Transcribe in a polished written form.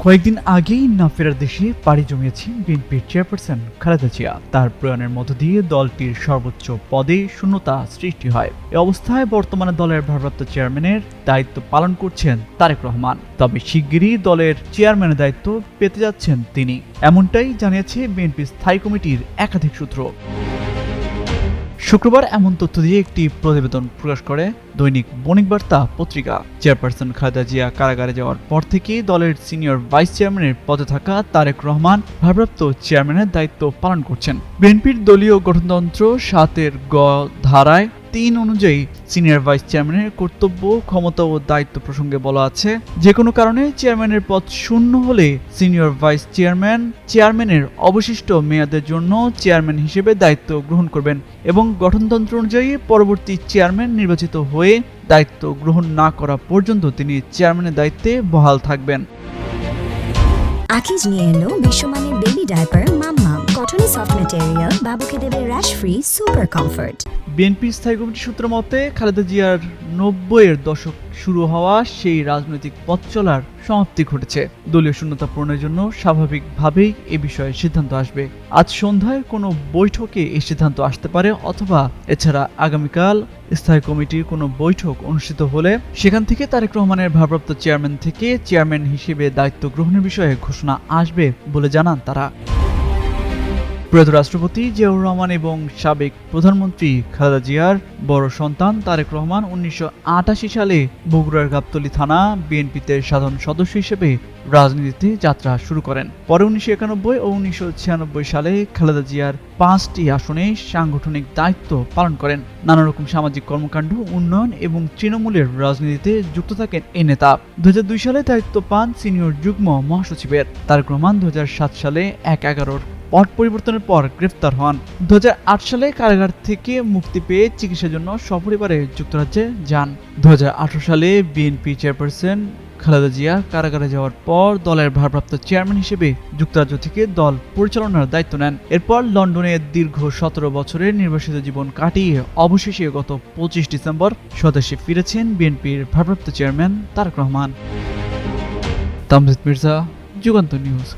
কয়েকদিন আগেই না ফেরার দেশে পাড়ি জমিয়েছেন বিএনপির চেয়ারপারসন খালেদা জিয়া। তার প্রয়াণের মধ্য দিয়ে দলটির সর্বোচ্চ পদে শূন্যতা সৃষ্টি হয়। এ অবস্থায় বর্তমানে দলের ভারপ্রাপ্ত চেয়ারম্যানের দায়িত্ব পালন করছেন তারেক রহমান। তবে শিগগিরই দলের চেয়ারম্যানের দায়িত্ব পেতে যাচ্ছেন তিনি, এমনটাই জানিয়েছে বিএনপি স্থায়ী কমিটির একাধিক সূত্র। শুক্রবার এমন তথ্য দিয়ে একটি প্রতিবেদন প্রকাশ করে দৈনিক বণিক বার্তা পত্রিকা। চেয়ারপারসন খালেদা জিয়া কারাগারে যাওয়ার পর থেকেই দলের সিনিয়র ভাইস চেয়ারম্যানের পদে থাকা তারেক রহমান ভারপ্রাপ্ত চেয়ারম্যানের দায়িত্ব পালন করছেন। বিএনপির দলীয় গঠনতন্ত্র ৭-এর গ ধারায় ৩ অনুযায়ী সিনিয়র ভাইস চেয়ারম্যানের কর্তব্য, ক্ষমতা ও দায়িত্ব প্রসঙ্গে বলা আছে, যে কোনো কারণে চেয়ারম্যানের পদ শূন্য হলে সিনিয়র ভাইস চেয়ারম্যানের অবশিষ্ট মেয়াদের জন্য চেয়ারম্যান হিসেবে দায়িত্ব গ্রহণ করবেন এবং গঠনতন্ত্র অনুযায়ী পরবর্তী চেয়ারম্যান নির্বাচিত হয়ে দায়িত্ব গ্রহণ না করা পর্যন্ত তিনি চেয়ারম্যানের দায়িত্বে বহাল থাকবেন। আকিজ নিয়ে এলো বিশ্বমানের বেবি ডায়াপার মাম্মাম। কটনে সফট ম্যাটেরিয়াল, বাবুকে দেবে rash free super comfort. BNP স্থায়ী কমিটির সূত্র মতে, খালেদা জিয়ার ৯০-এর দশক শুরু হওয়া সেই রাজনৈতিক পথ চলার সমাপ্তি ঘটেছে। দলীয় শূন্যতা পূরণের জন্য স্বাভাবিকভাবেই এ বিষয়ে সিদ্ধান্ত আসবে। আজ সন্ধ্যায় কোনো বৈঠকে এই সিদ্ধান্ত আসতে পারে, অথবা এছাড়া আগামীকাল স্থায়ী কমিটির কোনো বৈঠক অনুষ্ঠিত হলে সেখান থেকে তারেক রহমানের ভারপ্রাপ্ত চেয়ারম্যান থেকে চেয়ারম্যান হিসেবে দায়িত্ব গ্রহণের বিষয়ে ঘোষণা আসবে বলে জানান তারা। প্রয়াত রাষ্ট্রপতি জিয়াউর রহমান এবং সাবেক প্রধানমন্ত্রী খালেদা জিয়ার বড় সন্তান তারেক রহমান ১৯৮৮ সালে বগুড়ার গাবতলী থানা বিএনপিতে সাধারণ সদস্য হিসেবে রাজনীতিতে যাত্রা শুরু করেন। পরে ১৯৯১ ও ১৯৯৬ সালে খালেদা জিয়ার ৫টি আসনে সাংগঠনিক দায়িত্ব পালন করেন। নানা রকম সামাজিক কর্মকাণ্ড, উন্নয়ন এবং তৃণমূলের রাজনীতিতে যুক্ত থাকেন এই নেতা। ২০০২ সালে দায়িত্ব পান সিনিয়র যুগ্ম মহাসচিবের। তারেক রহমান ২০০৭ সালে ১/১১ পট পরিবর্তনের পর গ্রেফতার হন। ২০০৮ সালে কারাগার থেকে মুক্তি পেয়ে চিকিৎসার জন্য সপরিবারে যুক্তরাজ্যে যান। ২০১৮ সালে বিএনপি চেয়ারপারসন খালেদা জিয়া কারাগারে যাওয়ার পর দলের ভারপ্রাপ্ত চেয়ারম্যান হিসেবে যুক্তরাজ্য থেকে দল পরিচালনার দায়িত্ব নেন। এরপর লন্ডনে দীর্ঘ ১৭ বছরের নির্বাসিত জীবন কাটিয়ে অবশেষে গত ২৫ ডিসেম্বর স্বদেশে ফিরেছেন বিএনপির ভারপ্রাপ্ত চেয়ারম্যান তারেক রহমান। তামজিদ মির্জা, যুগান্তর নিউজ।